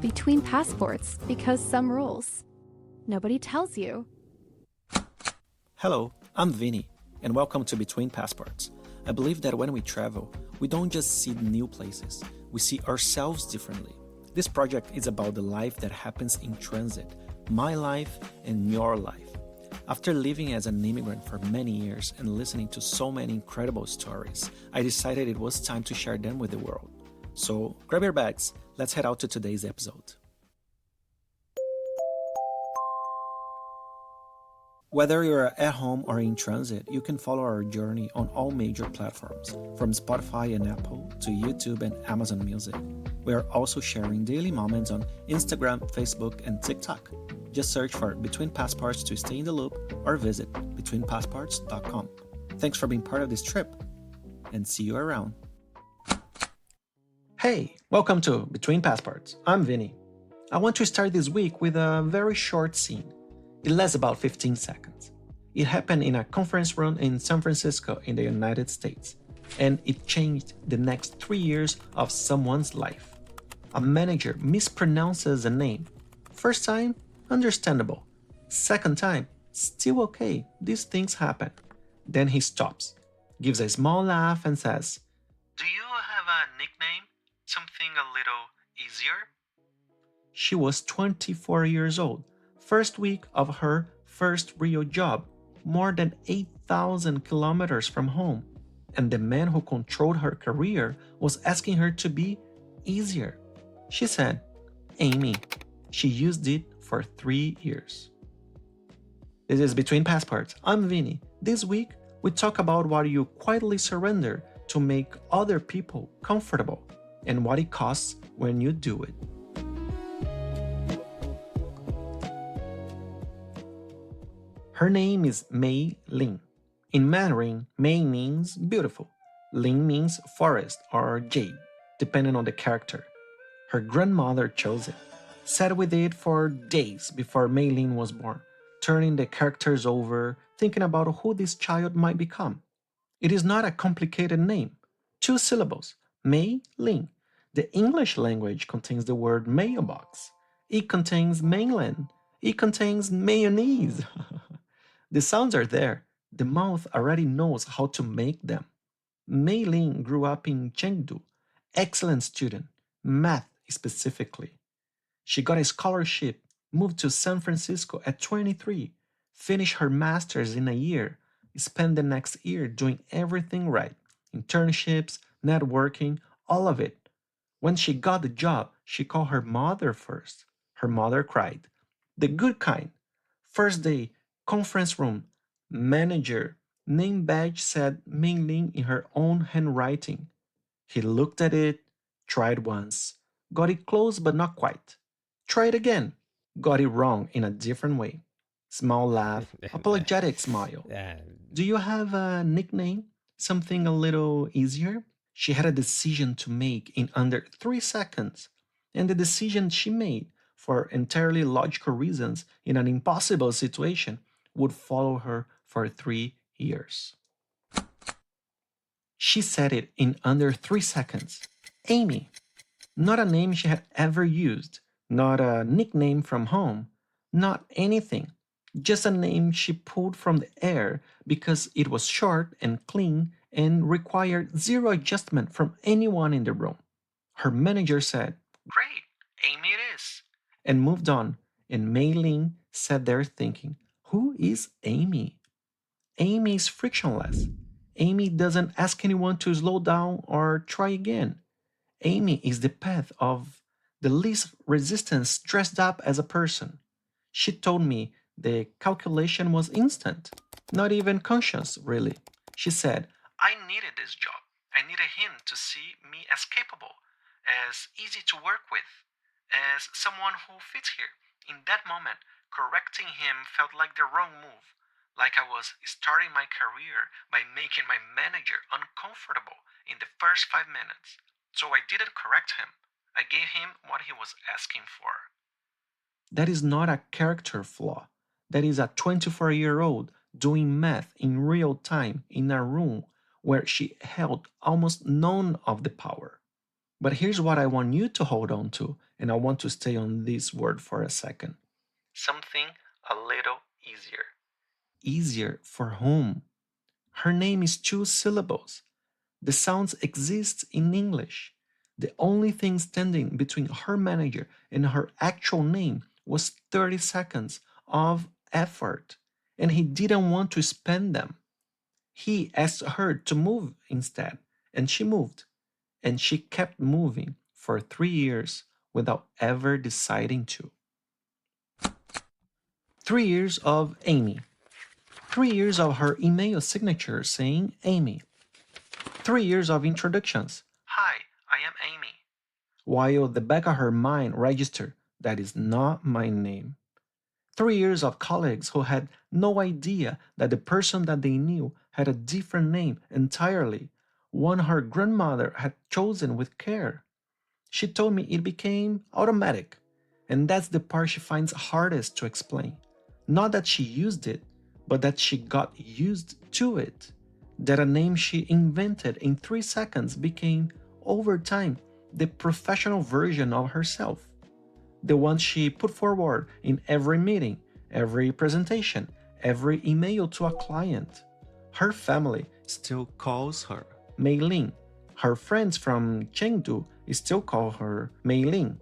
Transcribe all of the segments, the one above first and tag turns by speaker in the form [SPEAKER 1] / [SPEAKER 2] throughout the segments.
[SPEAKER 1] between passports because some rules. Nobody tells you.
[SPEAKER 2] Hello, I'm Vinny, and welcome to Between Passports. I believe that when we travel, we don't just see new places, we see ourselves differently. This project is about the life that happens in transit, my life and your life. After living as an immigrant for many years and listening to so many incredible stories, I decided it was time to share them with the world. So grab your bags, let's head out to today's episode. Whether you're at home or in transit, you can follow our journey on all major platforms, from Spotify and Apple to YouTube and Amazon Music. We are also sharing daily moments on Instagram, Facebook, and TikTok. Just search for Between Passports to stay in the loop or visit betweenpassports.com. Thanks for being part of this trip, and see you around. Hey, welcome to Between Passports. I'm Vinny. I want to start this week with a very short scene. It lasts about 15 seconds. It happened in a conference room in San Francisco in the United States, and it changed the next 3 years of someone's life. A manager mispronounces a name. First time, understandable. Second time, still okay, these things happen. Then he stops, gives a small laugh and says, "Do you have a nickname? Something a little easier?" She was 24 years old. First week of her first real job, more than 8,000 kilometers from home, and the man who controlled her career was asking her to be easier. She said, "Amy." She used it for 3 years. This is Between Passports. I'm Vinny. This week, we talk about what you quietly surrender to make other people comfortable and what it costs when you do it. Her name is Mei-Lin. In Mandarin, Mei means beautiful. Lin means forest or jade, depending on the character. Her grandmother chose it. Sat with it for days before Mei-Lin was born, turning the characters over, thinking about who this child might become. It is not a complicated name. 2 syllables, Mei-Lin. The English language contains the word mailbox. It contains mainland. It contains mayonnaise. The sounds are there. The mouth already knows how to make them. Mei-Lin grew up in Chengdu. Excellent student, math specifically. She got a scholarship, moved to San Francisco at 23, finished her master's in a year, spent the next year doing everything right. Internships, networking, all of it. When she got the job, she called her mother first. Her mother cried. The good kind. First day, conference room, manager, name badge said Mei-Lin in her own handwriting. He looked at it, tried once, got it close but not quite. Tried again, got it wrong in a different way. Small laugh, apologetic smile. Do you have a nickname? Something a little easier? She had a decision to make in under 3 seconds, and the decision she made, for entirely logical reasons in an impossible situation, would follow her for 3 years. She said it in under 3 seconds. Amy. Not a name she had ever used, not a nickname from home, not anything. Just a name she pulled from the air because it was short and clean and required zero adjustment from anyone in the room. Her manager said, "Great, Amy it is," and moved on, and Mei-Lin sat there thinking, who is Amy? Amy is frictionless. Amy doesn't ask anyone to slow down or try again. Amy is the path of the least resistance dressed up as a person. She told me the calculation was instant, not even conscious, really. She said, "I needed this job. I needed him to see me as capable, as easy to work with, as someone who fits here. In that moment, correcting him felt like the wrong move, like I was starting my career by making my manager uncomfortable in the first 5 minutes. So I didn't correct him. I gave him what he was asking for." That is not a character flaw. That is a 24-year-old doing math in real time in a room where she held almost none of the power. But here's what I want you to hold on to, and I want to stay on this word for a second. Something a little easier. Easier for whom? Her name is 2 syllables. The sounds exist in English. The only thing standing between her manager and her actual name was 30 seconds of effort, and he didn't want to spend them. He asked her to move instead, and she moved. And she kept moving for 3 years without ever deciding to. 3 years of Amy. 3 years of her email signature saying Amy. 3 years of introductions. Hi, I am Amy. While the back of her mind registered, that is not my name. 3 years of colleagues who had no idea that the person that they knew had a different name entirely, one her grandmother had chosen with care. She told me it became automatic, and that's the part she finds hardest to explain. Not that she used it, but that she got used to it. That a name she invented in 3 seconds became, over time, the professional version of herself. The one she put forward in every meeting, every presentation, every email to a client. Her family still calls her Mei-Lin. Her friends from Chengdu still call her Mei-Lin.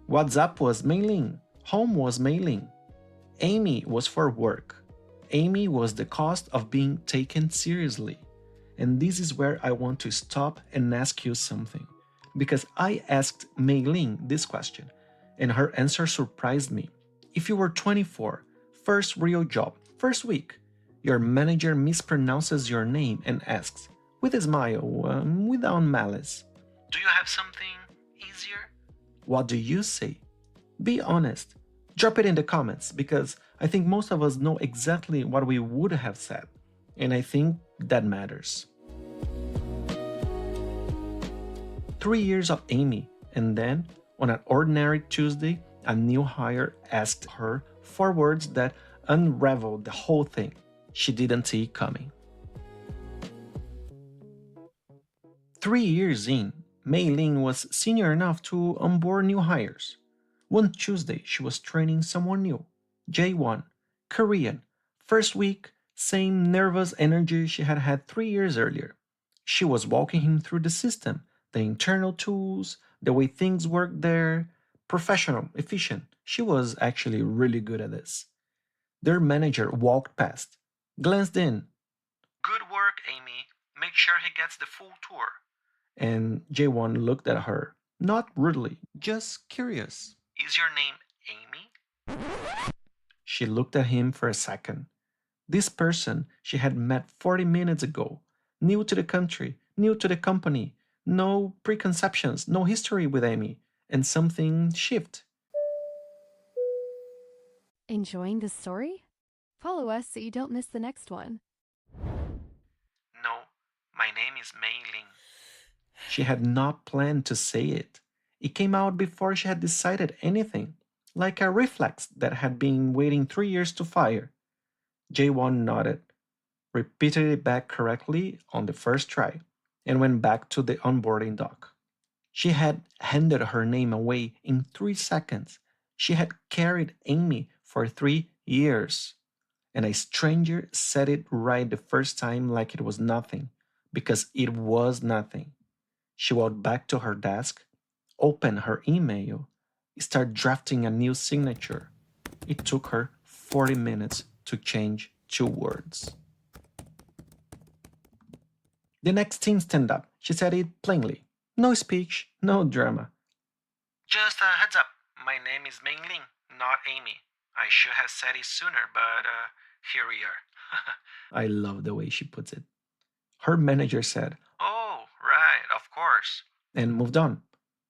[SPEAKER 2] WhatsApp was Mei-Lin. Home was Mei-Lin. Amy was for work. Amy was the cost of being taken seriously. And this is where I want to stop and ask you something. Because I asked Mei-Lin this question, and her answer surprised me. If you were 24, first real job, first week, your manager mispronounces your name and asks, with a smile, without malice, do you have something easier? What do you say? Be honest. Drop it in the comments because I think most of us know exactly what we would have said. And I think that matters. 3 years of Amy, and then on an ordinary Tuesday, a new hire asked her for words that unraveled the whole thing. She didn't see it coming. 3 years in, Mei-Lin was senior enough to onboard new hires. One Tuesday, she was training someone new, J1, Korean. First week, same nervous energy she had had 3 years earlier. She was walking him through the system, the internal tools, the way things work there. Professional, efficient. She was actually really good at this. Their manager walked past, glanced in. Good work, Amy. Make sure he gets the full tour. And J1 looked at her, not rudely, just curious. Is your name Amy? She looked at him for a second. This person she had met 40 minutes ago, new to the country, new to the company, no preconceptions, no history with Amy, and something shifted.
[SPEAKER 1] Enjoying the story? Follow us so you don't miss the next one.
[SPEAKER 2] No, my name is Mei-Lin. She had not planned to say it. It came out before she had decided anything, like a reflex that had been waiting 3 years to fire. J1 nodded, repeated it back correctly on the first try, and went back to the onboarding dock. She had handed her name away in 3 seconds. She had carried Amy for 3 years. And a stranger said it right the first time like it was nothing, because it was nothing. She walked back to her desk, opened her email, started drafting a new signature. It took her 40 minutes to change 2 words. The next team stand up. She said it plainly. No speech, no drama. Just a heads up. My name is Mei-Lin, not Amy. I should have said it sooner, but here we are. I love the way she puts it. Her manager said, oh, right, of course, and moved on.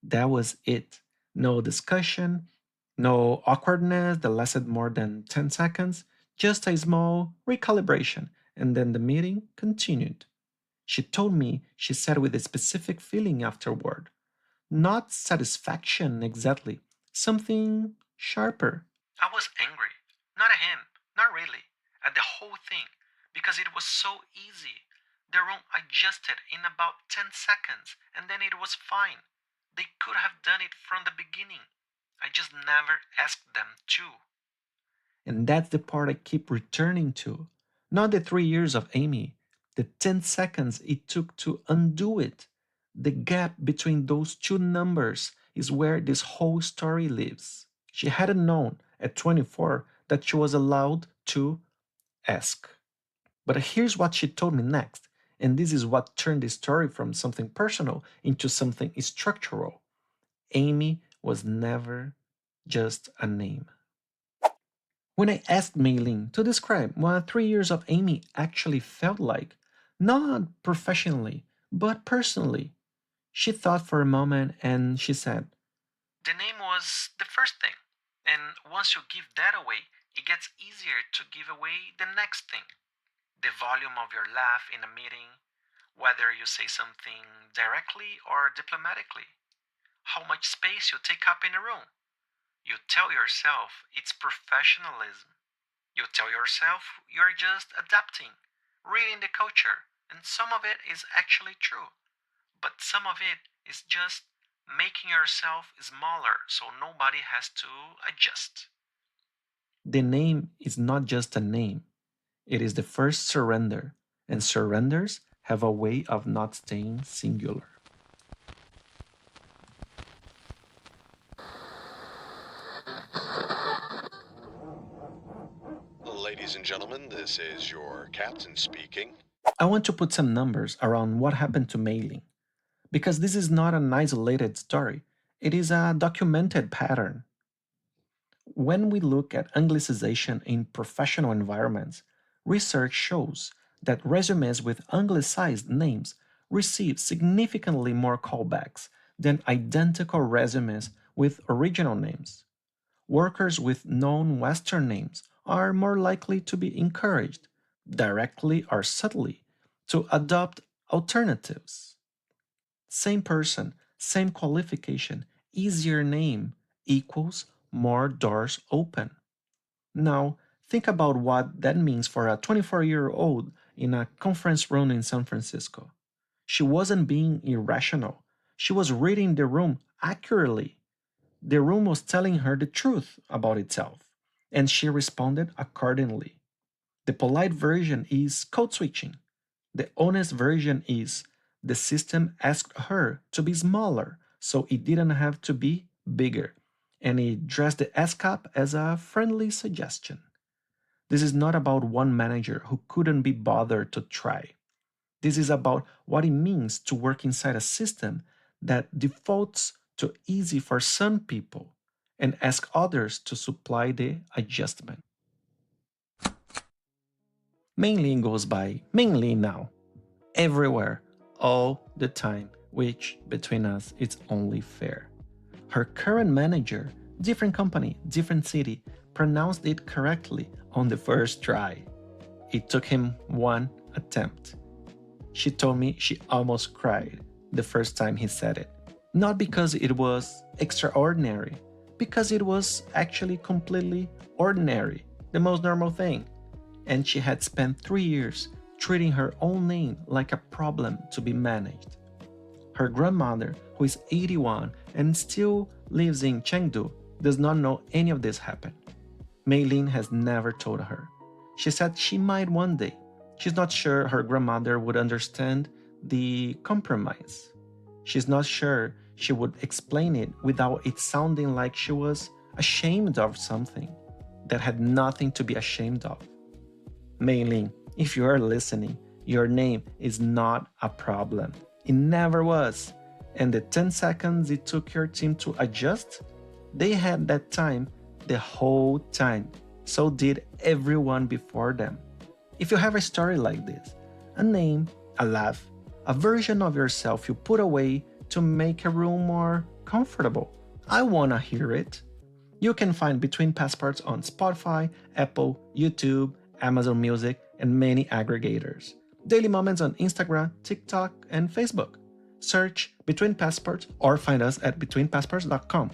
[SPEAKER 2] That was it. No discussion, no awkwardness that lasted more than 10 seconds, just a small recalibration, and then the meeting continued. She told me she sat with a specific feeling afterward. Not satisfaction exactly, something sharper. I was angry. Not at him, not really, at the whole thing, because it was so easy. The room adjusted in about 10 seconds, and then it was fine. They could have done it from the beginning. I just never asked them to. And that's the part I keep returning to. Not the 3 years of Amy, the 10 seconds it took to undo it. The gap between those two numbers is where this whole story lives. She hadn't known at 24 that she was allowed to ask. But here's what she told me next, and this is what turned the story from something personal into something structural. Amy was never just a name. When I asked Mei-Lin to describe what 3 years of Amy actually felt like, not professionally, but personally, she thought for a moment and she said, "The name was the first thing, and once you give that away, it gets easier to give away the next thing. The volume of your laugh in a meeting, whether you say something directly or diplomatically, how much space you take up in a room. You tell yourself it's professionalism. You tell yourself you're just adapting, reading the culture, and some of it is actually true. But some of it is just making yourself smaller so nobody has to adjust." The name is not just a name, it is the first surrender, and surrenders have a way of not staying singular.
[SPEAKER 3] Ladies and gentlemen, this is your captain speaking.
[SPEAKER 2] I want to put some numbers around what happened to Mei-Lin, because this is not an isolated story, it is a documented pattern. When we look at anglicization in professional environments, research shows that resumes with anglicized names receive significantly more callbacks than identical resumes with original names. Workers with known Western names are more likely to be encouraged, directly or subtly, to adopt alternatives. Same person, same qualification, easier name equals more doors open. Now, think about what that means for a 24-year-old in a conference room in San Francisco. She wasn't being irrational. She was reading the room accurately. The room was telling her the truth about itself, and she responded accordingly. The polite version is code switching. The honest version is the system asked her to be smaller, so it didn't have to be bigger, and it dressed the ASCAP as a friendly suggestion. This is not about one manager who couldn't be bothered to try. This is about what it means to work inside a system that defaults to easy for some people and ask others to supply the adjustment. Mei-Lin goes by Mei-Lin now, everywhere, all the time, which between us is only fair. Her current manager, different company, different city, pronounced it correctly on the first try. It took him one attempt. She told me she almost cried the first time he said it. Not because it was extraordinary, because it was actually completely ordinary, the most normal thing. And she had spent 3 years treating her own name like a problem to be managed. Her grandmother, who is 81 and still lives in Chengdu, does not know any of this happened. Mei-Lin has never told her. She said she might one day. She's not sure her grandmother would understand the compromise. She's not sure she would explain it without it sounding like she was ashamed of something that had nothing to be ashamed of. Mei-Lin, if you are listening, your name is not a problem. It never was. And the 10 seconds it took your team to adjust, they had that time the whole time. So did everyone before them. If you have a story like this, a name, a laugh, a version of yourself you put away to make a room more comfortable, I wanna hear it. You can find Between Passports on Spotify, Apple, YouTube, Amazon Music, and many aggregators. Daily Moments on Instagram, TikTok, and Facebook. Search Between Passports or find us at betweenpassports.com.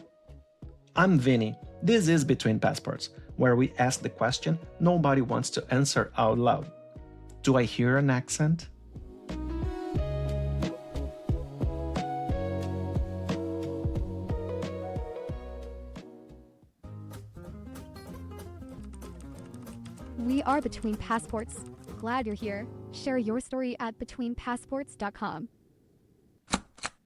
[SPEAKER 2] I'm Vinny. This is Between Passports, where we ask the question nobody wants to answer out loud. Do I hear an accent?
[SPEAKER 1] We are Between Passports. Glad you're here. Share your story at betweenpassports.com.